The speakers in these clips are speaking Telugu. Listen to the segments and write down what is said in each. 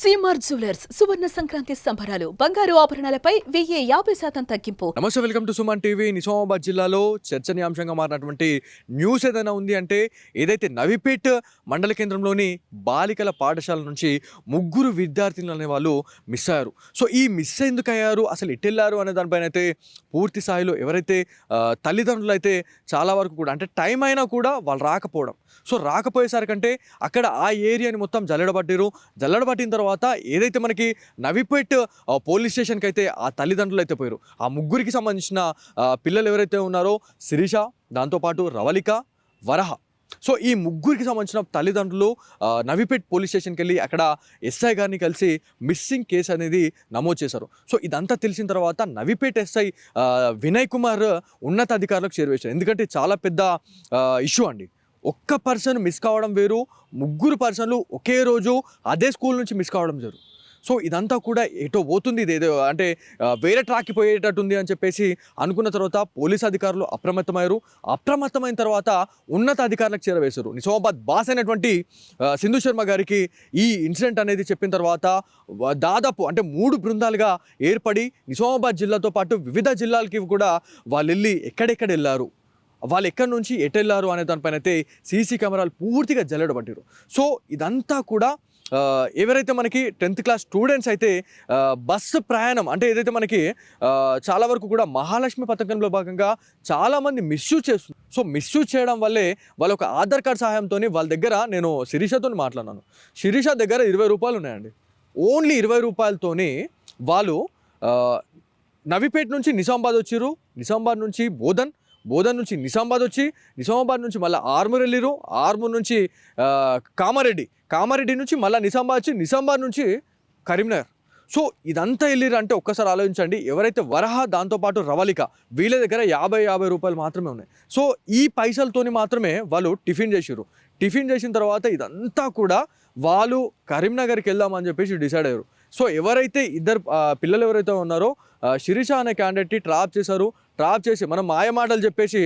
సీమార్ జ్యువెలర్స్ సువర్ణ సంక్రాంతి సంబరాలు బంగారు ఆభరణాలపై 1050% తగ్గింపు. నమస్తే, welcome to Suman TV. Nizamabad జిల్లాలో చర్చనీయాంశంగా మారినటువంటి న్యూస్ ఏదైనా ఉంది అంటే ఏదైతే నవిపేట్ మండల కేంద్రంలోని బాలికల పాఠశాల నుంచి ముగ్గురు విద్యార్థులు అనే వాళ్ళు మిస్ అయ్యారు. సో ఈ మిస్ ఎందుకు అయ్యారు, అసలు ఎట్టెళ్ళారు అనే దానిపైన అయితే పూర్తి స్థాయిలో ఎవరైతే తల్లిదండ్రులు అయితే చాలా వరకు కూడా అంటే టైం అయినా కూడా వాళ్ళు రాకపోవడం. సో రాకపోయేసరికంటే అక్కడ ఆ ఏరియాని మొత్తం జల్లెడబట్టిన తర్వాత ఏదైతే మనకి నవిపేట్ పోలీస్ స్టేషన్కి అయితే ఆ తల్లిదండ్రులు అయితే పోయారు. ఆ ముగ్గురికి సంబంధించిన పిల్లలు ఎవరైతే ఉన్నారో శిరీష, దాంతోపాటు రవళిక, వరహ. సో ఈ ముగ్గురికి సంబంధించిన తల్లిదండ్రులు నవిపేట్ పోలీస్ స్టేషన్కి వెళ్ళి అక్కడ ఎస్ఐ గారిని కలిసి మిస్సింగ్ కేసు అనేది నమోదు చేశారు. సో ఇదంతా తెలిసిన తర్వాత నవిపేట్ ఎస్ఐ వినయ్ కుమార్ ఉన్నతాధికారులకు చేరువేశారు. ఎందుకంటే చాలా పెద్ద ఇష్యూ అండి. ఒక్క పర్సన్ మిస్ కావడం వేరు, ముగ్గురు పర్సన్లు ఒకే రోజు అదే స్కూల్ నుంచి మిస్ కావడం వేరు. సో ఇదంతా కూడా ఎటో పోతుంది, ఇదేదో అంటే వేరే ట్రాక్కి పోయేటట్టుంది అని చెప్పేసి అనుకున్న తర్వాత పోలీస్ అధికారులు అప్రమత్తమైన తర్వాత ఉన్నత అధికారులకు చేరవేశారు. నిజామాబాద్ బాస్ అయినటువంటి సింధు శర్మ గారికి ఈ ఇన్సిడెంట్ అనేది చెప్పిన తర్వాత దాదాపు అంటే 3 బృందాలుగా ఏర్పడి నిజామాబాద్ జిల్లాతో పాటు వివిధ జిల్లాలకి కూడా వాళ్ళు వెళ్ళి ఎక్కడెక్కడ వెళ్ళారు, వాళ్ళు ఎక్కడి నుంచి ఎటెళ్ళారు అనే దానిపైన అయితే సీసీ కెమెరాలు పూర్తిగా జల్లెడబట్టారు. సో ఇదంతా కూడా ఎవరైతే మనకి 10th క్లాస్ స్టూడెంట్స్ అయితే బస్సు ప్రయాణం అంటే ఏదైతే మనకి చాలా వరకు కూడా మహాలక్ష్మి పథకంలో భాగంగా చాలామంది మిస్యూజ్ చేస్తున్నారు. సో మిస్యూజ్ చేయడం వల్లే వాళ్ళ ఒక ఆధార్ కార్డ్ సహాయంతో వాళ్ళ దగ్గర నేను శిరీషతో మాట్లాడినాను. శిరీష దగ్గర 20 రూపాయలు ఉన్నాయండి. ఓన్లీ 20 రూపాయలతోనే వాళ్ళు నవిపేట్ నుంచి నిజామాబాద్ వచ్చారు, నిజామాబాద్ నుంచి బోధన్ నుంచి నిజామాబాద్ వచ్చి నిజామాబాద్ నుంచి మళ్ళీ ఆర్మూర్ వెళ్ళిరు, ఆర్మూర్ నుంచి కామారెడ్డి నుంచి మళ్ళీ నిజామాబాద్ వచ్చి నిజామాబాద్ నుంచి కరీంనగర్. సో ఇదంతా వెళ్ళిరు అంటే ఒక్కసారి ఆలోచించండి. ఎవరైతే వరహ దాంతోపాటు రవళిక వీళ్ళ దగ్గర 50 రూపాయలు మాత్రమే ఉన్నాయి. సో ఈ పైసలతోని మాత్రమే వాళ్ళు టిఫిన్ చేసిన తర్వాత ఇదంతా కూడా వాళ్ళు కరీంనగర్కి వెళ్దామని చెప్పేసి డిసైడ్ అయ్యారు. సో ఎవరైతే ఇద్దరు పిల్లలు ఎవరైతే ఉన్నారో శిరీష అనే క్యాండిడేట్ని ట్రాప్ చేసి మనం మాయమాటలు చెప్పేసి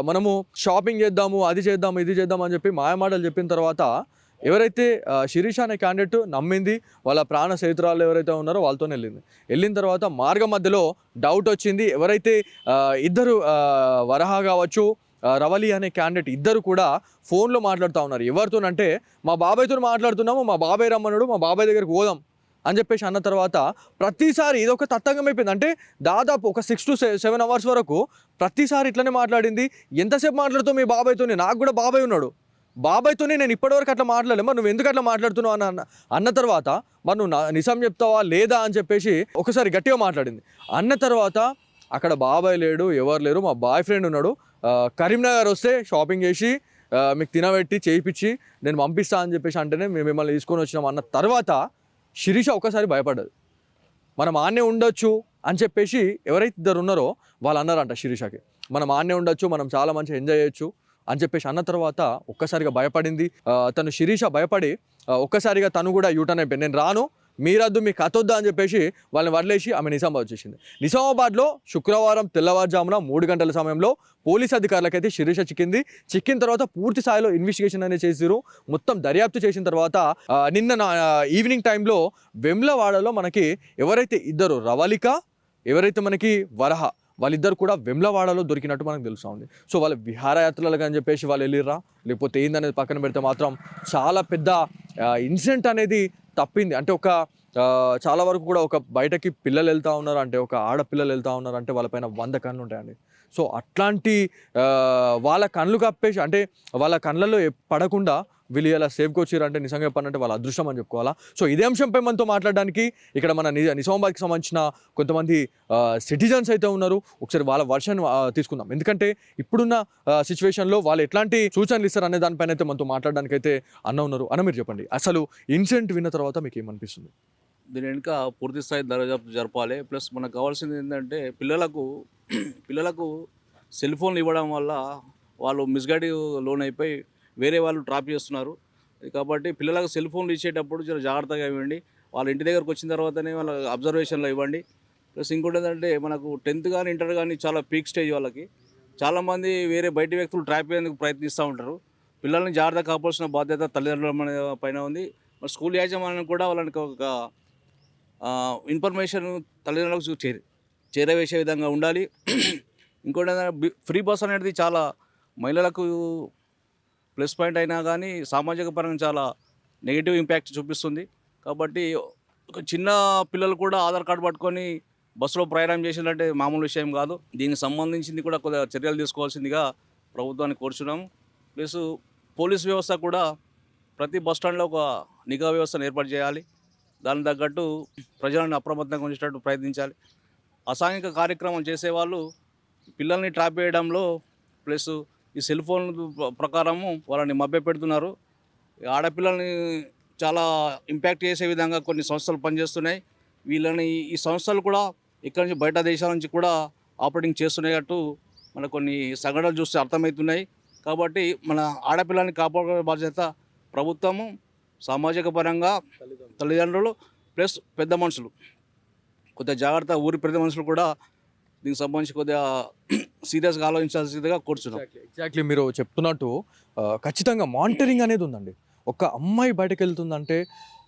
మనము షాపింగ్ చేద్దాము, అది చేద్దాము, ఇది చేద్దాము అని చెప్పి మాయమాటలు చెప్పిన తర్వాత ఎవరైతే శిరీష అనే క్యాండిడేట్ నమ్మింది, వాళ్ళ ప్రాణ స్నేహితురాలు ఎవరైతే ఉన్నారో వాళ్ళతో వెళ్ళిన తర్వాత మార్గం మధ్యలో డౌట్ వచ్చింది. ఎవరైతే ఇద్దరు వరహ కావచ్చు, రవలి అనే క్యాండిడేట్ ఇద్దరు కూడా ఫోన్లో మాట్లాడుతూ ఉన్నారు. ఎవరితోనంటే మా బాబాయ్తో మాట్లాడుతున్నాము, మా బాబాయ్ రమ్మన్నాడు, మా బాబాయ్ దగ్గరికి పోదాం అని చెప్పేసి అన్న తర్వాత ప్రతిసారి ఇదొక తతంగం అయిపోయింది. అంటే దాదాపు ఒక 6 to 7 అవర్స్ వరకు ప్రతిసారి ఇట్లనే మాట్లాడింది. ఎంతసేపు మాట్లాడుతావు మీ బాబాయ్తోనే, నాకు కూడా బాబాయ్ ఉన్నాడు, బాబాయ్తోనే నేను ఇప్పటివరకు అట్లా మాట్లాడలేదు, మరి నువ్వు ఎందుకు అట్లా మాట్లాడుతున్నావు అన్న తర్వాత మరి నువ్వు నిజం చెప్తావా లేదా అని చెప్పేసి ఒకసారి గట్టిగా మాట్లాడింది. అన్న తర్వాత అక్కడ బాబాయ్ లేడు, ఎవరు లేరు, మా బాయ్ ఫ్రెండ్ ఉన్నాడు, కరీంనగర్ వస్తే షాపింగ్ చేసి మీకు తినబెట్టి చేయించి నేను పంపిస్తా అని చెప్పేసి అంటేనే మేము మిమ్మల్ని తీసుకొని వచ్చినాం అన్న తర్వాత శిరీష ఒక్కసారి భయపడ్డది. మనం ఆన్నే ఉండొచ్చు అని చెప్పేసి ఎవరైతే ఇద్దరు ఉన్నారో వాళ్ళు అన్నారంట శిరీషకి, మనం ఆన్నే ఉండొచ్చు, మనం చాలా మంచిగా ఎంజాయ్ చేయొచ్చు అని చెప్పేసి అన్న తర్వాత ఒక్కసారిగా భయపడింది. తను శిరీష భయపడి ఒక్కసారిగా తను కూడా యూటర్న్ అయిపోయింది. నేను రాను, మీరద్దు, మీ కథొద్దా అని చెప్పేసి వాళ్ళని వదిలేసి ఆమె నిజామాబాద్ వచ్చేసింది. నిజామాబాద్లో శుక్రవారం తెల్లవారుజామున 3 గంటల సమయంలో పోలీస్ అధికారులకైతే శిరీష చిక్కిన తర్వాత పూర్తి స్థాయిలో ఇన్వెస్టిగేషన్ అనేది చేసిరు. మొత్తం దర్యాప్తు చేసిన తర్వాత నిన్న ఈవినింగ్ టైంలో వెమ్లవాడలో మనకి ఎవరైతే ఇద్దరు రవళిక, ఎవరైతే మనకి వరహ వాళ్ళిద్దరు కూడా వెమ్లవాడలో దొరికినట్టు మనకు తెలుస్తూ ఉంది. సో వాళ్ళ విహారయాత్రలు అని చెప్పేసి వాళ్ళు వెళ్ళిర్రా లేకపోతే ఏందనేది పక్కన పెడితే మాత్రం చాలా పెద్ద ఇన్సిడెంట్ అనేది తప్పింది. అంటే ఒక చాలా వరకు కూడా ఒక బయటకి పిల్లలు వెళ్తూ ఉన్నారు అంటే, ఒక ఆడపిల్లలు వెళ్తూ ఉన్నారు అంటే వాళ్ళపైన 100 కళ్ళు ఉంటాయండి. సో అట్లాంటి వాళ్ళ కళ్ళు కప్పేసి అంటే వాళ్ళ కళ్ళలో పడకుండా వీళ్ళు ఇలా సేఫ్గా వచ్చారు అంటే నిజంగా చెప్పాలంటే వాళ్ళ అదృష్టం అని చెప్పుకోవాలా. సో ఇదే అంశంపై మనతో మాట్లాడడానికి ఇక్కడ మన నిజామాబాద్కి సంబంధించిన కొంతమంది సిటిజన్స్ అయితే ఉన్నారు. ఒకసారి వాళ్ళ వర్షన్ తీసుకుందాం. ఎందుకంటే ఇప్పుడున్న సిచ్యువేషన్లో వాళ్ళు ఎట్లాంటి సూచనలు ఇస్తారు అనే దానిపైన అయితే మనతో మాట్లాడడానికి అయితే ఉన్నారు. అన్న మీరు చెప్పండి, అసలు ఇన్సిడెంట్ విన్న తర్వాత మీకు ఏమనిపిస్తుంది? దీని వెనుక పూర్తి స్థాయి దర్యాప్తు జరపాలి. ప్లస్ మనకు కావాల్సింది ఏంటంటే పిల్లలకు సెల్ ఫోన్లు ఇవ్వడం వల్ల వాళ్ళు మిస్గైడ్ లోన్ అయిపోయి వేరే వాళ్ళు ట్రాప్ చేస్తున్నారు. కాబట్టి పిల్లలకు సెల్ ఫోన్లు ఇచ్చేటప్పుడు చాలా జాగ్రత్తగా ఇవ్వండి. వాళ్ళ ఇంటి దగ్గరకు వచ్చిన తర్వాతనే వాళ్ళ అబ్జర్వేషన్లో ఇవ్వండి. ప్లస్ ఇంకోటి ఏంటంటే మనకు 10th కానీ ఇంటర్ కానీ చాలా పీక్ స్టేజ్ వాళ్ళకి. చాలామంది వేరే బయట వ్యక్తులు ట్రాప్ అయ్యేందుకు ప్రయత్నిస్తూ ఉంటారు. పిల్లల్ని జాగ్రత్త కాపాల్సిన బాధ్యత తల్లిదండ్రుల పైన ఉంది. మరి స్కూల్ యాజమాన్యం కూడా వాళ్ళకి ఒక ఇన్ఫర్మేషన్ తల్లిదండ్రులకు చేరవేసే విధంగా ఉండాలి. ఇంకోటి ఫ్రీ బస్ అనేది చాలా మహిళలకు ప్లస్ పాయింట్ అయినా కానీ సామాజిక పరంగా చాలా నెగిటివ్ ఇంపాక్ట్ చూపిస్తుంది. కాబట్టి ఒక చిన్న పిల్లలు కూడా ఆధార్ కార్డు పట్టుకొని బస్సులో ప్రయాణం చేసినట్టే మామూలు విషయం కాదు. దీనికి సంబంధించింది కూడా కొద్దిగా చర్యలు తీసుకోవాల్సిందిగా ప్రభుత్వాన్ని కోరుచున్నాము. ప్లస్ పోలీస్ వ్యవస్థ కూడా ప్రతి బస్ స్టాండ్లో ఒక నిఘా వ్యవస్థను ఏర్పాటు చేయాలి. దానికి తగ్గట్టు ప్రజలను అప్రమత్తంగా ఉంచేటట్టు ప్రయత్నించాలి. అసాంఘిక కార్యక్రమం చేసేవాళ్ళు పిల్లల్ని ట్రాప్ చేయడంలో ప్లస్ ఈ సెల్ ఫోన్ ప్రకారము వాళ్ళని మభ్యపెడుతున్నారు. ఆడపిల్లల్ని చాలా ఇంపాక్ట్ చేసే విధంగా కొన్ని సంస్థలు పనిచేస్తున్నాయి. వీళ్ళని ఈ సంస్థలు కూడా ఇక్కడి నుంచి బయట దేశాల నుంచి కూడా ఆపరేటింగ్ చేస్తున్నట్టు మనకు కొన్ని సంఘటనలు చూస్తే అర్థమవుతున్నాయి. కాబట్టి మన ఆడపిల్లల్ని కాపాడే బాధ్యత ప్రభుత్వము, సామాజిక పరంగా తల్లిదండ్రులు ప్లస్ పెద్ద మనుషులు కొద్దిగా జాగ్రత్త, ఊరి పెద్ద మనుషులు కూడా దీనికి సంబంధించి కొద్దిగా సీరియస్గా ఆలోచించాల్సిందిగా కోరుచున్నాం. ఎగ్జాక్ట్లీ మీరు చెప్తున్నట్టు ఖచ్చితంగా మానిటరింగ్ అనేది ఉందండి. ఒక అమ్మాయి బయటకు వెళ్తుందంటే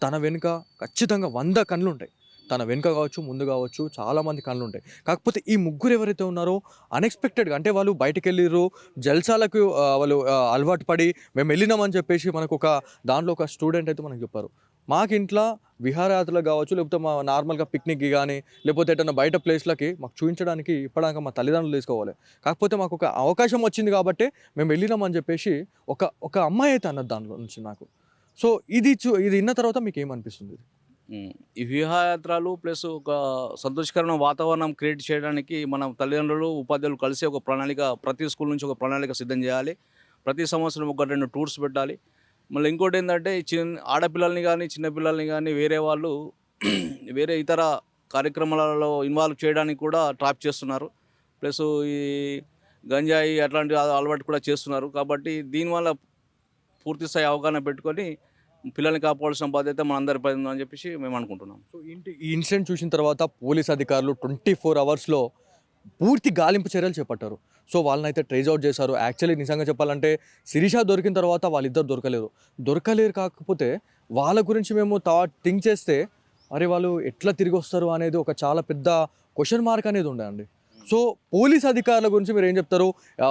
తన వెనుక ఖచ్చితంగా 100 కళ్ళు ఉంటాయి. తన వెనుక కావచ్చు, ముందు కావచ్చు, చాలామంది కళ్ళు ఉంటాయి. కాకపోతే ఈ ముగ్గురు ఎవరైతే ఉన్నారో అన్ఎక్స్పెక్టెడ్గా అంటే వాళ్ళు బయటకు వెళ్ళిర్రు, జల్సాలకు వాళ్ళు అలవాటు పడి మేము వెళ్ళినామని చెప్పేసి మనకు ఒక దాంట్లో ఒక స్టూడెంట్ అయితే మనకు చెప్పారు, మాకు ఇంట్లో విహారయాత్రలు కావచ్చు, లేకపోతే మా నార్మల్గా పిక్నిక్కి కానీ లేకపోతే ఎటన్నా బయట ప్లేస్లకి మాకు చూపించడానికి ఇప్పటిదాకా మా తల్లిదండ్రులు తీసుకోవాలి. కాకపోతే మాకు ఒక అవకాశం వచ్చింది కాబట్టి మేము వెళ్ళినామని చెప్పేసి ఒక అమ్మాయి అయితే అన్నది దాంట్లో నుంచి నాకు. సో ఇది విన్న తర్వాత మీకు ఏమనిపిస్తుంది? ఈ విహారయాత్రలు ప్లస్ ఒక సంతోషకరమైన వాతావరణం క్రియేట్ చేయడానికి మనం తల్లిదండ్రులు, ఉపాధ్యాయులు కలిసి ఒక ప్రణాళిక, ప్రతి స్కూల్ నుంచి ఒక ప్రణాళిక సిద్ధం చేయాలి. ప్రతి సంవత్సరం 1-2 టూర్స్ పెట్టాలి. మళ్ళీ ఇంకోటి ఏంటంటే ఆడపిల్లల్ని కానీ చిన్నపిల్లల్ని కానీ వేరే వాళ్ళు వేరే ఇతర కార్యక్రమాలలో ఇన్వాల్వ్ చేయడానికి కూడా ట్రాప్ చేస్తున్నారు. ప్లస్ ఈ గంజాయి అట్లాంటి అలవాటు కూడా చేస్తున్నారు. కాబట్టి దీనివల్ల పూర్తి స్థాయి అవగాహన పెట్టుకొని పిల్లల్ని కాపాడాల్సిన బాధ్యత మనందరిపై ఉందని చెప్పేసి మేము అనుకుంటున్నాం. సో ఈ ఇన్సిడెంట్ చూసిన తర్వాత పోలీస్ అధికారులు 24 అవర్స్లో పూర్తి గాలింపు చర్యలు చేపట్టారు. సో వాళ్ళనైతే ట్రేస్ అవుట్ చేశారు. యాక్చువల్లీ నిజంగా చెప్పాలంటే శిరీష దొరికిన తర్వాత వాళ్ళిద్దరు దొరకలేరు. కాకపోతే వాళ్ళ గురించి మేము థింక్ చేస్తే అరే వాళ్ళు ఎట్లా తిరిగి వస్తారు అనేది ఒక చాలా పెద్ద క్వశ్చన్ మార్క్ అనేది ఉండే అండి. సో పోలీస్ అధికారుల గురించి మీరు ఏం చెప్తారు?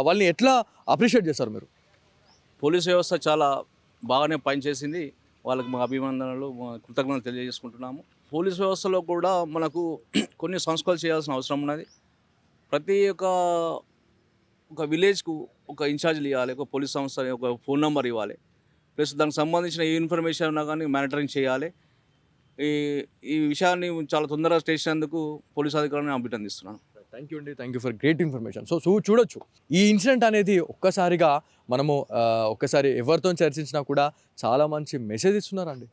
వాళ్ళని ఎట్లా అప్రిషియేట్ చేస్తారు మీరు? పోలీస్ వ్యవస్థ చాలా బాగానే పనిచేసింది. వాళ్ళకి మా అభినందనలు, కృతజ్ఞతలు తెలియజేసుకుంటున్నాము. పోలీస్ వ్యవస్థలో కూడా మనకు కొన్ని సంస్కరణలు చేయాల్సిన అవసరం ఉన్నది. ప్రతి ఒక విలేజ్కు ఒక ఇన్ఛార్జ్లు ఇవ్వాలి, ఒక పోలీస్ సంస్థ ఒక ఫోన్ నెంబర్ ఇవ్వాలి. ప్లస్ దానికి సంబంధించిన ఏ ఇన్ఫర్మేషన్ ఉన్నా కానీ మానిటరింగ్ చేయాలి. ఈ విషయాన్ని చాలా తొందరగా చేసినందుకు పోలీస్ అధికారులను అభినందిస్తున్నాను. థ్యాంక్ యూ అండి, thank you for great information. So చూడొచ్చు ఈ ఇన్సిడెంట్ అనేది ఒక్కసారిగా మనము ఒక్కసారి ఎవరితో చర్చించినా కూడా చాలా మంచి మెసేజ్ ఇస్తున్నారండి.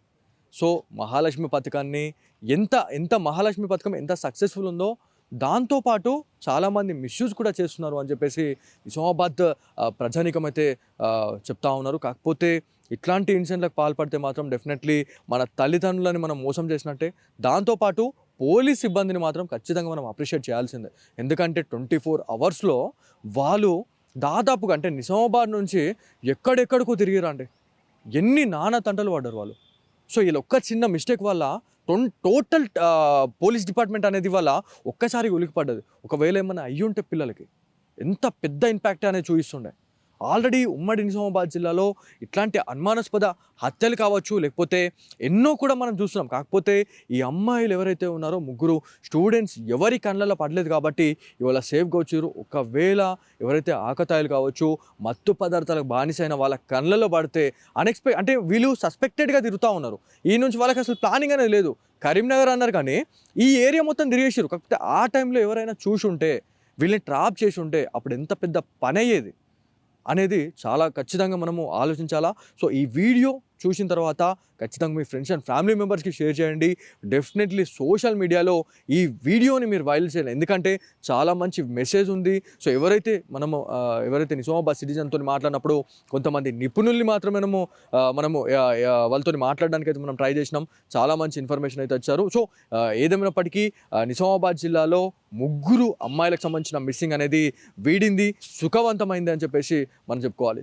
సో మహాలక్ష్మి పథకాన్ని ఎంత మహాలక్ష్మి పథకం ఎంత సక్సెస్ఫుల్ ఉందో దాంతోపాటు చాలామంది మిస్యూజ్ కూడా చేస్తున్నారు అని చెప్పేసి నిజామాబాద్ ప్రజానీకం అయితే చెప్తా ఉన్నారు. కాకపోతే ఇట్లాంటి ఇన్సిడెంట్లకు పాల్పడితే మాత్రం డెఫినెట్లీ మన తల్లిదండ్రులని మనం మోసం చేసినట్టే. దాంతోపాటు పోలీస్ సిబ్బందిని మాత్రం ఖచ్చితంగా మనం అప్రిషియేట్ చేయాల్సిందే. ఎందుకంటే 24 అవర్స్లో వాళ్ళు దాదాపుగా అంటే నిజామాబాద్ నుంచి ఎక్కడెక్కడికో తిరిగిరండి. ఎన్ని నానా తంటలు పడ్డారు వాళ్ళు. సో వీళ్ళు ఒక్క చిన్న మిస్టేక్ వల్ల టోటల్ పోలీస్ డిపార్ట్మెంట్ అనేది వల్ల ఒక్కసారి ఉలికిపడ్డది. ఒకవేళ ఏమైనా అయ్యుంటే పిల్లలకి ఎంత పెద్ద ఇంపాక్ట్ అనేది చూపిస్తుండే. ఆల్రెడీ ఉమ్మడి నిజామాబాద్ జిల్లాలో ఇట్లాంటి అనుమానాస్పద హత్యలు కావచ్చు, లేకపోతే ఎన్నో కూడా మనం చూస్తున్నాం. కాకపోతే ఈ అమ్మాయిలు ఎవరైతే ఉన్నారో ముగ్గురు స్టూడెంట్స్ ఎవరి కళ్ళల్లో పడలేదు కాబట్టి ఇవాళ సేఫ్గా వచ్చారు. ఒకవేళ ఎవరైతే ఆకతాయిలు కావచ్చు, మత్తు పదార్థాలకు బానిసైన వాళ్ళ కళ్ళల్లో పడితే అంటే వీళ్ళు సస్పెక్టెడ్గా తిరుగుతూ ఉన్నారు. ఈ నుంచి వాళ్ళకి అసలు ప్లానింగ్ అనేది లేదు. కరీంనగర్ అన్నారు కానీ ఈ ఏరియా మొత్తం తిరిగేసారు. కాకపోతే ఆ టైంలో ఎవరైనా చూసుంటే, వీళ్ళని ట్రాప్ చేసి ఉంటే అప్పుడు ఎంత పెద్ద పని అయ్యేది అనేది చాలా ఖచ్చితంగా మనము ఆలోచించాలా. సో ఈ వీడియో చూసిన తర్వాత ఖచ్చితంగా మీ ఫ్రెండ్స్ అండ్ ఫ్యామిలీ మెంబర్స్కి షేర్ చేయండి. డెఫినెట్లీ సోషల్ మీడియాలో ఈ వీడియోని మీరు వైరల్ చేయాలి. ఎందుకంటే చాలా మంచి మెసేజ్ ఉంది. సో ఎవరైతే నిజామాబాద్ సిటిజన్తో మాట్లాడినప్పుడు కొంతమంది నిపుణుల్ని మాత్రమే మనము వాళ్ళతో మాట్లాడడానికి అయితే మనం ట్రై చేసినాం. చాలా మంచి ఇన్ఫర్మేషన్ అయితే వచ్చారు. సో ఏదేమైనప్పటికీ నిజామాబాద్ జిల్లాలో ముగ్గురు అమ్మాయిలకు సంబంధించిన మిస్సింగ్ అనేది వీడింది, సుఖవంతమైంది అని చెప్పేసి మనం చెప్పుకోవాలి.